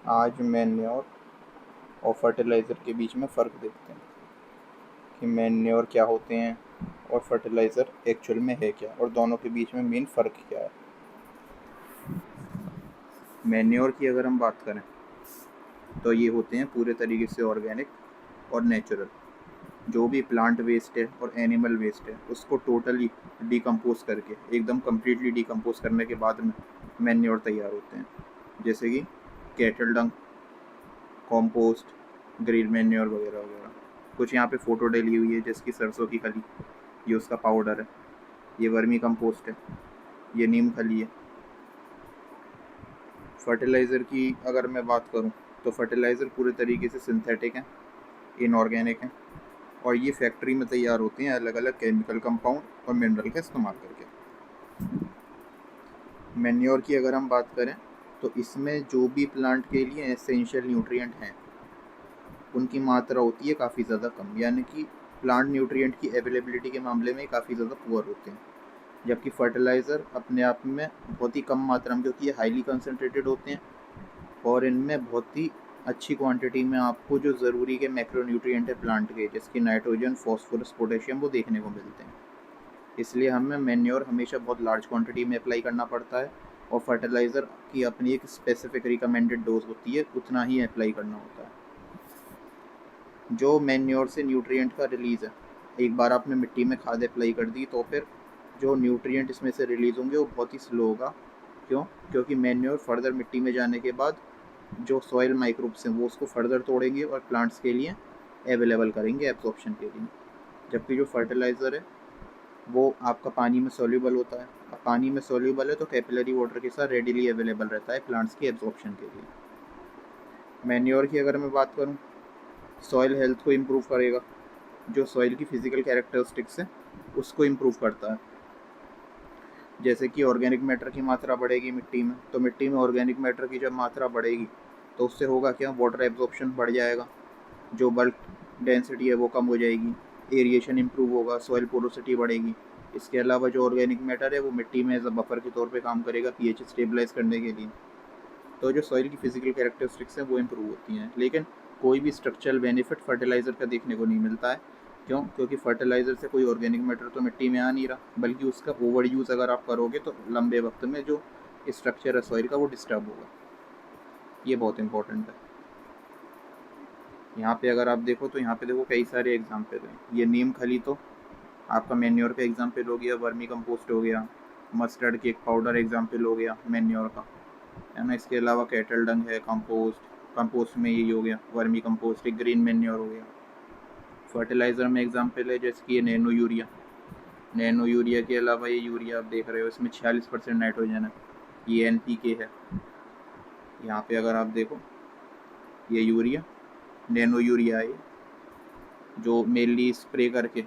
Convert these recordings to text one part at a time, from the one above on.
आज मैन्योर और फर्टिलाइज़र के बीच में फ़र्क देखते हैं कि मैन्योर क्या होते हैं और फर्टिलाइज़र एक्चुअल में है क्या, और दोनों के बीच में मेन फ़र्क क्या है। मैन्योर की अगर हम बात करें तो ये होते हैं पूरे तरीके से ऑर्गेनिक और नेचुरल। जो भी प्लांट वेस्ट है और एनिमल वेस्ट है उसको टोटली डिकम्पोज करके, एकदम कम्प्लीटली डिकम्पोज करने के बाद में मैन्योर तैयार होते हैं। जैसे कि कैटल डंग, कॉम्पोस्ट, ग्रीन मैन्योर वगैरह वगैरह। कुछ यहाँ पे फ़ोटो डली हुई है जिसकी सरसों की खली, ये उसका पाउडर है। ये वर्मी कंपोस्ट है, ये नीम खली है। फर्टिलाइज़र की अगर मैं बात करूँ तो फर्टिलाइज़र पूरे तरीके से सिंथेटिक हैं, इनऑर्गेनिक हैं, और ये फैक्ट्री में तैयार होते हैं अलग अलग केमिकल कंपाउंड और मिनरल का इस्तेमाल करके। मैन्योर की अगर हम बात करें तो इसमें जो भी प्लांट के लिए एसेंशियल न्यूट्रिएंट हैं उनकी मात्रा होती है काफ़ी ज़्यादा कम, यानी कि प्लांट न्यूट्रिएंट की अवेलेबिलिटी के मामले में काफ़ी ज़्यादा पुअर होते हैं। जबकि फर्टिलाइज़र अपने आप में बहुत ही कम मात्रा में, क्योंकि ये हाईली कंसनट्रेटेड होते हैं और इनमें बहुत ही अच्छी क्वांटिटी में आपको जो ज़रूरी के मैक्रोन्यूट्रिएंट है प्लांट के, जैसे नाइट्रोजन, फॉस्फोरस, पोटेशियम, वो देखने को मिलते हैं। इसलिए हमें मैन्योर हमेशा बहुत लार्ज क्वांटिटी में अप्लाई करना पड़ता है, और फर्टिलाइज़र की अपनी एक स्पेसिफिक रिकमेंडेड डोज होती है, उतना ही अप्लाई करना होता है। जो मैन्योर से न्यूट्रिएंट का रिलीज़ है, एक बार आपने मिट्टी में खाद अप्लाई कर दी तो फिर जो न्यूट्रिएंट इसमें से रिलीज़ होंगे वो बहुत ही स्लो होगा। क्यों? क्योंकि मैन्योर फर्दर मिट्टी में जाने के बाद जो सॉइल माइक्रोब्स हैं वो उसको फर्दर तोड़ेंगे और प्लांट्स के लिए अवेलेबल करेंगे एब्जॉर्प्शन के लिए। जबकि जो फर्टिलाइज़र है वो आपका पानी में सॉल्यूबल होता है। अब पानी में सॉल्यूबल है तो कैपिलरी वाटर के साथ रेडिली अवेलेबल रहता है प्लांट्स की एब्जॉर्प्शन के लिए। मैन्योर की अगर मैं बात करूँ, सॉइल हेल्थ को इम्प्रूव करेगा। जो सॉइल की फिजिकल कैरेक्टरिस्टिक्स है उसको इम्प्रूव करता है। जैसे कि ऑर्गेनिक मैटर की मात्रा बढ़ेगी मिट्टी में, तो मिट्टी में ऑर्गेनिक मैटर की जब मात्रा बढ़ेगी तो उससे होगा क्या, वाटर एब्जॉर्प्शन बढ़ जाएगा, जो बल्क डेंसिटी है वो कम हो जाएगी, एरिएशन इम्प्रूव होगा, सॉइल पोरोसिटी बढ़ेगी। इसके अलावा जो ऑर्गेनिक मैटर है वो मिट्टी में एज अ बफर के तौर पे काम करेगा पीएच स्टेबलाइज करने के लिए। तो जो सॉइल की फिजिकल कैरेक्टरिस्टिक्स हैं वो इम्प्रूव होती हैं, लेकिन कोई भी स्ट्रक्चरल बेनिफिट फर्टिलाइज़र का देखने को नहीं मिलता है। क्यों? क्योंकि फर्टिलाइज़र से कोई ऑर्गेनिक मैटर तो मिट्टी में आ नहीं रहा, बल्कि उसका ओवर यूज़ अगर आप करोगे तो लंबे वक्त में जो स्ट्रक्चर है सॉइल का वो डिस्टर्ब होगा। ये बहुत इंपॉर्टेंट है। यहाँ पे अगर आप देखो तो यहाँ पे देखो कई सारे एग्जाम्पल हैं। ये नीम खली तो आपका मैन्योर का एग्जाम्पल हो गया, वर्मी कंपोस्ट हो गया, मस्टर्ड केक पाउडर एग्जाम्पल हो गया मैन्योर का, है ना। इसके अलावा कैटल डंग है, कंपोस्ट में यही हो गया, वर्मी कंपोस्ट एक ग्रीन मैन्योर हो गया। फर्टिलाइज़र में एग्जाम्पल है जैसे कि ये नैनो यूरिया। नैनो यूरिया के अलावा ये यूरिया आप देख रहे हो इसमें 46% नाइट्रोजन है, ये एनपीके है। यहाँ पे अगर आप देखो ये यूरिया, नैनो यूरिया है, जो मेनली स्प्रे करके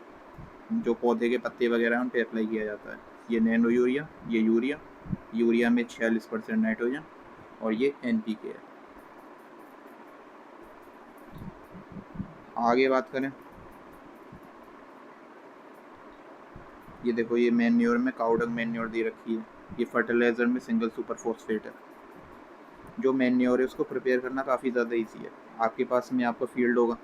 जो पौधे के पत्ते वगैरह हैं उन पे अप्लाई किया जाता है। ये नैनो यूरिया, ये यूरिया, यूरिया में 46% नाइट्रोजन, और ये एनपीके है। आगे बात करें, ये देखो ये मैन्योर में काउडंग मैन्योर दे रखी है, ये फर्टिलाइज़र में सिंगल सुपर फॉस्फेट है। जो मैन्योर है उसको प्रिपेयर करना काफ़ी ज़्यादा ईजी है। आपके पास में आपका फील्ड होगा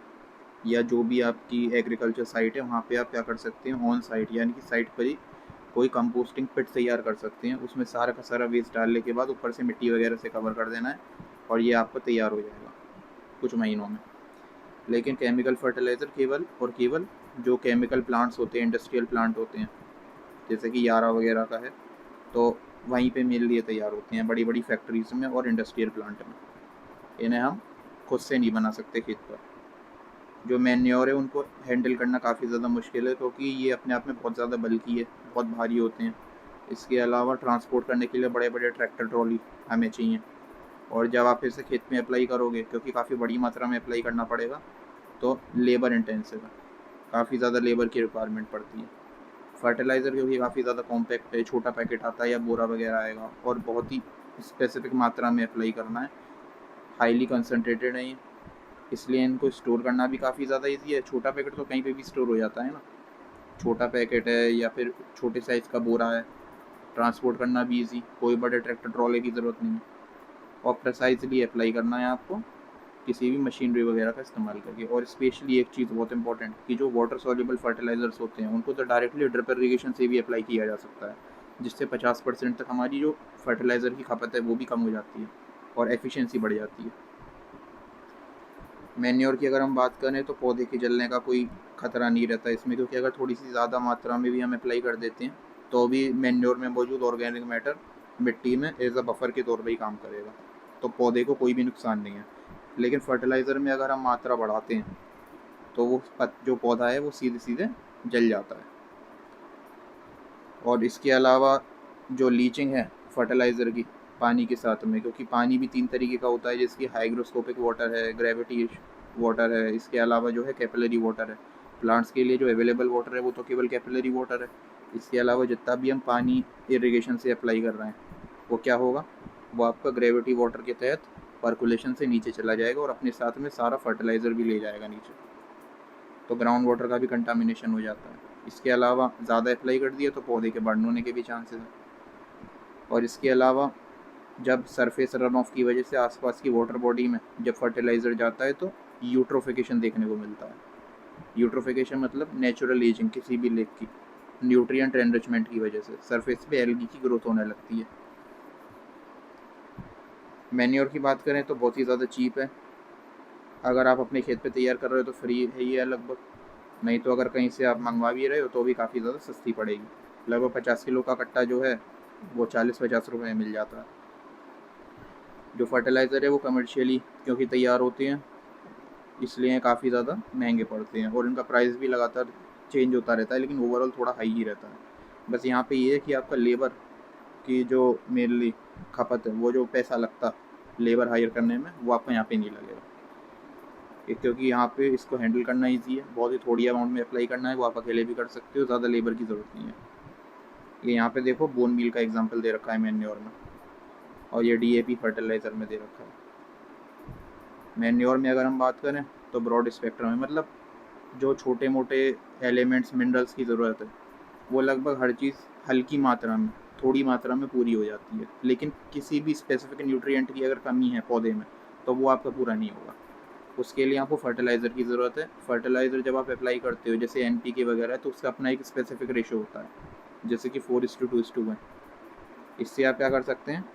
या जो भी आपकी एग्रीकल्चर साइट है वहाँ पे आप क्या कर सकते हैं, ऑन साइट यानी कि साइट पर ही कोई कंपोस्टिंग पिट तैयार कर सकते हैं। उसमें सारा का सारा वेस्ट डालने के बाद ऊपर से मिट्टी वगैरह से कवर कर देना है और ये आपका तैयार हो जाएगा कुछ महीनों में। लेकिन केमिकल फर्टिलाइज़र केवल और केवल जो केमिकल प्लांट्स होते हैं, इंडस्ट्रियल प्लांट होते हैं, जैसे कि यारा वगैरह का है, तो वहीं पे मेरे लिए तैयार होते हैं बड़ी बड़ी फैक्ट्रीज में और इंडस्ट्रियल प्लांट में। इन्हें हम खुद से नहीं बना सकते खेत पर। जो मैन्योर है उनको हैंडल करना काफ़ी ज़्यादा मुश्किल है, क्योंकि ये अपने आप में बहुत ज़्यादा बल्की है, बहुत भारी होते हैं। इसके अलावा ट्रांसपोर्ट करने के लिए बड़े बड़े ट्रैक्टर ट्रॉली हमें चाहिए, और जब आप इसे खेत में अप्लाई करोगे, क्योंकि काफ़ी बड़ी मात्रा में अप्लाई करना पड़ेगा, तो लेबर इंटेंसिव है, काफ़ी ज़्यादा लेबर की रिक्वायरमेंट पड़ती है। फर्टिलाइज़र क्योंकि काफ़ी ज़्यादा कॉम्पैक्ट है, छोटा पैकेट आता है या बोरा वगैरह आएगा, और बहुत ही स्पेसिफिक मात्रा में अप्लाई करना है, हाईली कंसनट्रेटेड है ये, इसलिए इनको स्टोर करना भी काफ़ी ज़्यादा ईजी है। छोटा पैकेट तो कहीं पे भी स्टोर हो जाता है ना, छोटा पैकेट है या फिर छोटे साइज़ का बोरा है, ट्रांसपोर्ट करना भी ईजी, कोई बड़े ट्रैक्टर ट्रॉले की ज़रूरत नहीं है। और प्रिसाइजली अप्लाई करना है आपको किसी भी मशीनरी वगैरह का इस्तेमाल करके। और स्पेशली एक चीज़ बहुत इंपॉर्टेंट कि जो वाटर सॉल्युबल फर्टिलाइजर्स होते हैं उनको तो डायरेक्टली ड्रिप इरीगेशन से भी अप्लाई किया जा सकता है, जिससे 50% तक हमारी जो फर्टिलाइज़र की खपत है वो भी कम हो जाती है और एफिशिएंसी बढ़ जाती है। मैन्योर की अगर हम बात करें तो पौधे के जलने का कोई खतरा नहीं रहता इसमें, क्योंकि अगर थोड़ी सी ज़्यादा मात्रा में भी हम अप्लाई कर देते हैं तो भी मैन्योर में मौजूद ऑर्गेनिक मैटर मिट्टी में एज अ बफर के तौर पर ही काम करेगा, तो पौधे को कोई भी नुकसान नहीं है। लेकिन फर्टिलाइज़र में अगर हम मात्रा बढ़ाते हैं तो वो जो पौधा है वो सीधे सीधे जल जाता है। और इसके अलावा जो लीचिंग है फर्टिलाइज़र की पानी के साथ में, क्योंकि पानी भी 3 तरीके का होता है, जिसकी हाइग्रोस्कोपिक वाटर है, ग्रेविटी वाटर है, इसके अलावा जो है कैपिलरी वाटर है। प्लांट्स के लिए जो अवेलेबल वाटर है वो तो केवल कैपिलरी वाटर है। इसके अलावा जितना भी हम पानी इरिगेशन से अप्लाई कर रहे हैं वो क्या होगा, वो आपका ग्रेविटी वाटर के तहत पर्कुलेशन से नीचे चला जाएगा और अपने साथ में सारा फर्टिलाइज़र भी ले जाएगा नीचे, तो ग्राउंड वाटर का भी कंटामिनेशन हो जाता है। इसके अलावा ज़्यादा अप्लाई कर दिया तो पौधे के बर्न होने के भी चांसेस हैं। और इसके अलावा जब सरफेस रन ऑफ की वजह से आसपास की वाटर बॉडी में जब फर्टिलाइज़र जाता है तो यूट्रोफिकेशन देखने को मिलता है। यूट्रोफिकेशन मतलब नेचुरल एजिंग किसी भी लेक की न्यूट्रिएंट एनरिचमेंट की वजह से सरफेस पे एल्गी की ग्रोथ होने लगती है। मैन्योर की बात करें तो बहुत ही ज़्यादा चीप है, अगर आप अपने खेत पे तैयार कर रहे हो तो फ्री है ही है लगभग, नहीं तो अगर कहीं से आप मंगवा भी रहे हो तो भी काफ़ी ज़्यादा सस्ती पड़ेगी। लगभग 50 किलो का कट्टा जो है वो 40-50 रुपये में मिल जाता है। जो फर्टिलाइज़र है वो कमर्शियली क्योंकि तैयार होते हैं इसलिए काफ़ी ज़्यादा महंगे पड़ते हैं और इनका प्राइस भी लगातार चेंज होता रहता है, लेकिन ओवरऑल थोड़ा हाई ही रहता है। बस यहाँ पे ये है कि आपका लेबर की जो मेनली खपत है, वो जो पैसा लगता लेबर हायर करने में, वो आपका यहाँ पे नहीं लगेगा, क्योंकि यहाँ पे इसको हैंडल करना ईजी है, बहुत ही थोड़ी अमाउंट में अप्लाई करना है, वो आप अकेले भी कर सकते हो, ज़्यादा लेबर की ज़रूरत नहीं है। ये यहाँ पे देखो बोन मील का एग्जांपल दे रखा है मैन्योर में, और ये डीएपी फर्टिलाइज़र में दे रखा है। मैन्योर में अगर हम बात करें तो ब्रॉड स्पेक्ट्रम है, मतलब जो छोटे मोटे एलिमेंट्स मिनरल्स की ज़रूरत है वो लगभग हर चीज़ हल्की मात्रा में थोड़ी मात्रा में पूरी हो जाती है, लेकिन किसी भी स्पेसिफिक न्यूट्रिएंट की अगर कमी है पौधे में तो वो आपका पूरा नहीं होगा। उसके लिए आपको फर्टिलाइज़र की ज़रूरत है। फर्टिलाइज़र जब आप अप्लाई करते हो जैसे एनपीके वगैरह, तो उसका अपना एक स्पेसिफिक रेशो होता है, जैसे कि 4:2:1। इससे आप क्या कर सकते हैं,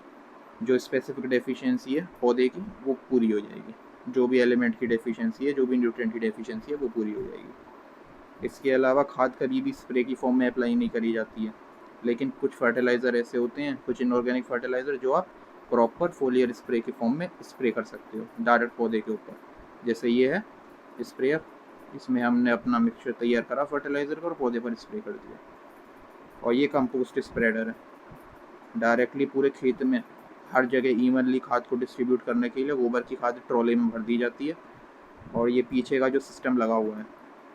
जो स्पेसिफिक डेफिशिएंसी है पौधे की वो पूरी हो जाएगी, जो भी एलिमेंट की डेफिशिएंसी है, जो भी न्यूट्रिएंट की डेफिशिएंसी है वो पूरी हो जाएगी। इसके अलावा खाद कभी भी स्प्रे की फॉर्म में अप्लाई नहीं करी जाती है, लेकिन कुछ फर्टिलाइज़र ऐसे होते हैं, कुछ इनऑर्गेनिक फर्टिलाइज़र जो आप प्रॉपर फोलियर स्प्रे की फॉर्म में स्प्रे कर सकते हो डायरेक्ट पौधे के ऊपर। जैसे ये है स्प्रेयर, इसमें हमने अपना मिक्सचर तैयार करा फर्टिलाइज़र का और पौधे पर स्प्रे कर दिया। और ये कंपोस्ट स्प्रेडर है, डायरेक्टली पूरे खेत में हर जगह इवनली खाद को डिस्ट्रीब्यूट करने के लिए गोबर की खाद ट्रॉले में भर दी जाती है, और ये पीछे का जो सिस्टम लगा हुआ है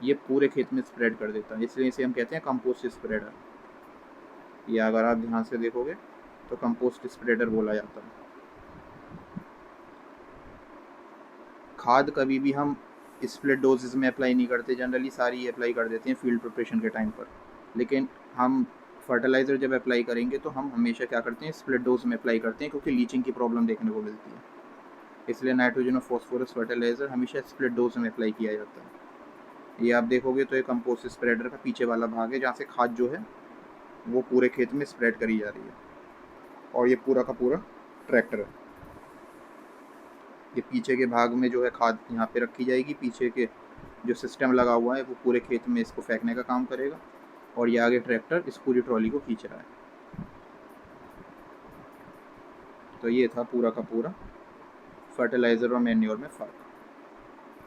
ये पूरे खेत में स्प्रेड कर देता है, इसलिए इसे हम कहते हैं कंपोस्ट स्प्रेडर। ये अगर आप ध्यान से देखोगे तो कंपोस्ट स्प्रेडर बोला जाता है। खाद कभी भी हम स्प्लिट डोजेस में अप्लाई नहीं करते, जनरली सारी अप्लाई कर देते हैं फील्ड प्रिपरेशन के टाइम पर, लेकिन हम फर्टिलाइज़र जब अप्लाई करेंगे तो हम हमेशा क्या करते हैं, स्प्लिट डोज में अप्लाई करते हैं, क्योंकि लीचिंग की प्रॉब्लम देखने को मिलती है। इसलिए नाइट्रोजन और फॉस्फोरस फर्टिलाइज़र हमेशा स्प्लिट डोज में अप्लाई किया जाता है। ये आप देखोगे तो ये कंपोस्ट स्प्रेडर का पीछे वाला भाग है जहाँ से खाद जो है वो पूरे खेत में स्प्रेड करी जा रही है, और ये पूरा का पूरा ट्रैक्टर है। ये पीछे के भाग में जो है खाद यहाँ पे रखी जाएगी, पीछे के जो सिस्टम लगा हुआ है वो पूरे खेत में इसको फेंकने का काम करेगा, और ये आगे ट्रैक्टर इस पूरी ट्रॉली को खींच रहा है। तो ये था पूरा का पूरा फर्टिलाइज़र और मैन्योर में फ़र्क।